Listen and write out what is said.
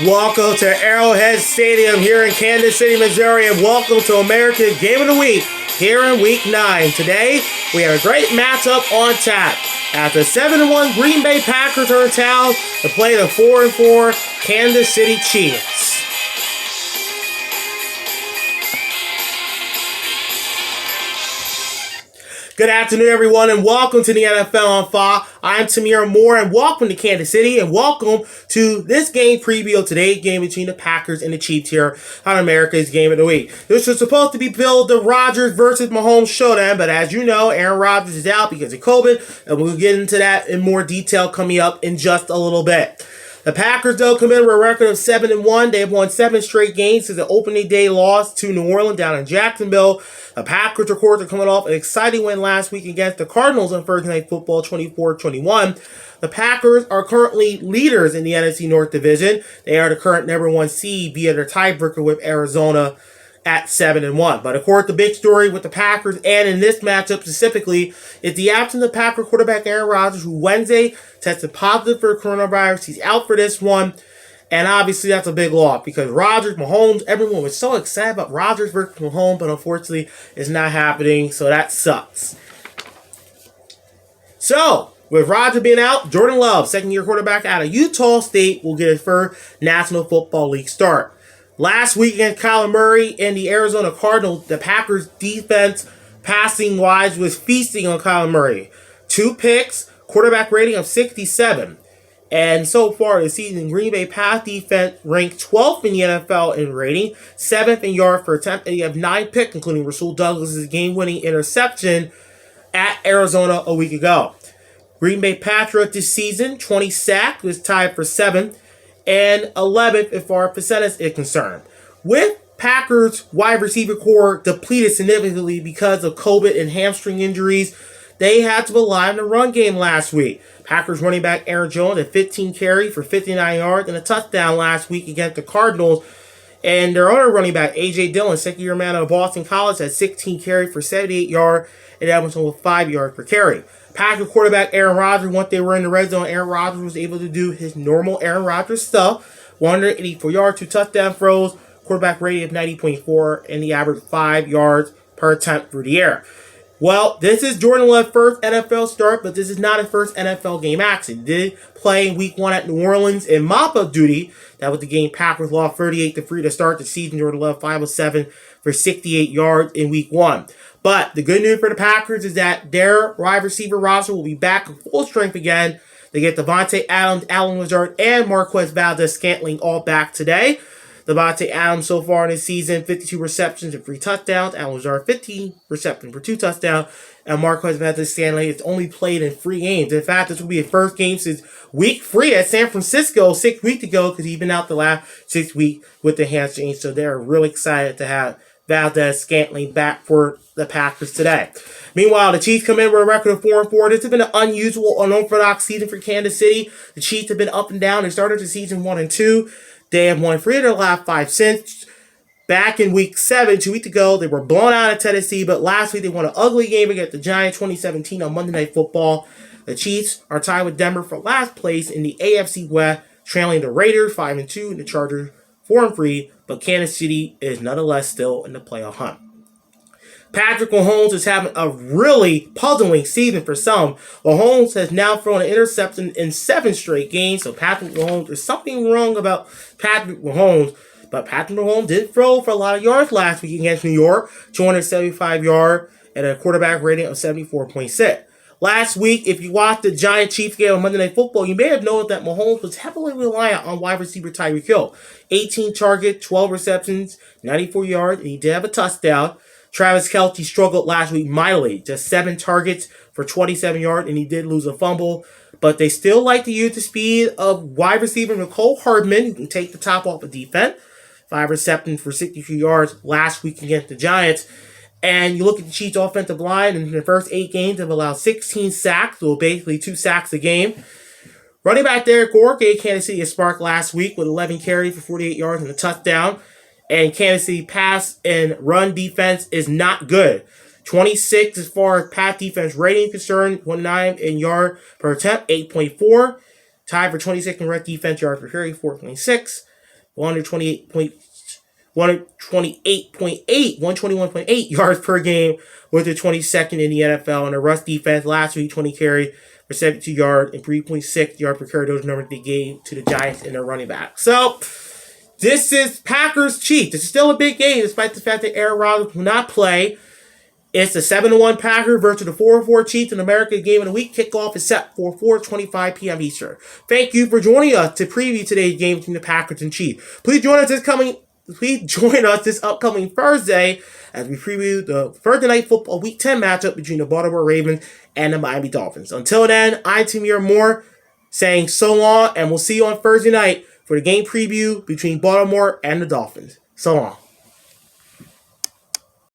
Welcome to Arrowhead Stadium here in Kansas City, Missouri, and welcome to America's Game of the Week here in Week 9. Today, we have a great matchup on tap. After 7-1 Green Bay Packers are in town to play the 4-4 Kansas City Chiefs. Good afternoon, everyone, and welcome to the NFL on Fox. I'm Tamir Moore, and welcome to Kansas City, and welcome to this game preview of today's game between the Packers and the Chiefs here on America's Game of the Week. This was supposed to be billed the Rodgers versus Mahomes showdown, but as you know, Aaron Rodgers is out because of COVID, and we'll get into that in more detail coming up in just a little bit. The Packers, though, come in with a record of 7-1. They have won 7 straight games since the opening day loss to New Orleans down in Jacksonville. The Packers, of course, are coming off an exciting win last week against the Cardinals on Thursday Night Football, 24-21. The Packers are currently leaders in the NFC North Division. They are the current number 1 seed via their tiebreaker with Arizona at 7-1. But of course, the big story with the Packers, and in this matchup specifically, is the absence of Packer quarterback Aaron Rodgers, who Wednesday tested positive for coronavirus. He's out for this one. And obviously, that's a big loss because Rodgers, Mahomes, everyone was so excited about Rodgers versus Mahomes, but unfortunately, it's not happening. So that sucks. So, with Rodgers being out, Jordan Love, second-year quarterback out of Utah State, will get his first National Football League start. Last week against Kyler Murray and the Arizona Cardinals, the Packers' defense, passing-wise, was feasting on Kyler Murray. 2 picks, quarterback rating of 67. And so far this season, Green Bay pass defense ranked 12th in the NFL in rating, 7th in yards per attempt, and you have 9 picks, including Rasul Douglas' game-winning interception at Arizona a week ago. Green Bay Patriots this season, 20 sacks, was tied for 7th, and 11th as far as percentage is concerned. With Packers' wide receiver core depleted significantly because of COVID and hamstring injuries, they had to rely on the run game last week. Packers running back Aaron Jones had 15 carries for 59 yards and a touchdown last week against the Cardinals. And their other running back, A.J. Dillon, second-year man out of Boston College, had 16 carries for 78 yards and averaged almost 5 yards per carry. Packers quarterback Aaron Rodgers, once they were in the red zone, Aaron Rodgers was able to do his normal Aaron Rodgers stuff. 184 yards, 2 touchdown throws, quarterback rating of 90.4, and the average 5 yards per attempt through the air. Well, this is Jordan Love's first NFL start, but this is not his first NFL game action. He did play in Week 1 at New Orleans in mop-up duty. That was the game Packers lost 38-3 to start the season. Jordan Love 5-7 for 68 yards in Week 1. But the good news for the Packers is that their wide receiver roster will be back at full strength again. They get Devontae Adams, Allen Lazard, and Marquez Valdez-Scantling all back today. Devontae Adams so far in this season, 52 receptions and 3 touchdowns. Allen Lazard, 15 receptions for 2 touchdowns. And Marquez Valdez-Scantling has only played in 3 games. In fact, this will be his first game since week 3 at San Francisco 6 weeks ago because he's been out the last 6 weeks with the hamstring. So they're really excited to have Valdez-Scantling back for the Packers today. Meanwhile, the Chiefs come in with a record of 4-4. This has been an unusual, unorthodox season for Kansas City. The Chiefs have been up and down. They started the season 1-2. They have won 3 of their last 5 since. Back in Week 7, 2 weeks ago, they were blown out of Tennessee, but last week they won an ugly game against the Giants 2017 on Monday Night Football. The Chiefs are tied with Denver for last place in the AFC West, trailing the Raiders 5-2 and the Chargers 4-3, but Kansas City is nonetheless still in the playoff hunt. Patrick Mahomes is having a really puzzling season for some. Mahomes has now thrown an interception in 7 straight games, so Patrick Mahomes, there's something wrong about Patrick Mahomes, but Patrick Mahomes did throw for a lot of yards last week against New York, 275 yards and a quarterback rating of 74.6. Last week, if you watched the Giants-Chiefs game on Monday Night Football, you may have noticed that Mahomes was heavily reliant on wide receiver Tyreek Hill. 18 targets, 12 receptions, 94 yards, and he did have a touchdown. Travis Kelce struggled last week mightily, just 7 targets for 27 yards, and he did lose a fumble. But they still like to use the speed of wide receiver Nicole Hardman, who can take the top off of defense. 5 receptions for 63 yards last week against the Giants. And you look at the Chiefs' offensive line, and in the first 8 games, they've allowed 16 sacks, so basically 2 sacks a game. Running back Derek Gore gave Kansas City a spark last week with 11 carries for 48 yards and a touchdown. And Kansas City pass and run defense is not good. 26 as far as pass defense rating concerned, 1.9 in yard per attempt, 8.4. Tied for 26 in rush defense yards per carry, 4.6. 121.8 yards per game, with the 22nd in the NFL. And the rush defense last week, 20 carry for 72 yards and 3.6 yards per carry. Those numbers they gave to the Giants and their running back. So, this is Packers Chiefs. This is still a big game, despite the fact that Aaron Rodgers will not play. It's the 7-1 Packers versus the 4-4 Chiefs in America Game of the Week. Kickoff is set for 4:25 p.m. Eastern. Thank you for joining us to preview today's game between the Packers and Chiefs. Please join us this upcoming Thursday as we preview the Thursday Night Football Week 10 matchup between the Baltimore Ravens and the Miami Dolphins. Until then, I'm Tamir Moore saying so long, and we'll see you on Thursday night for the game preview between Baltimore and the Dolphins. So long.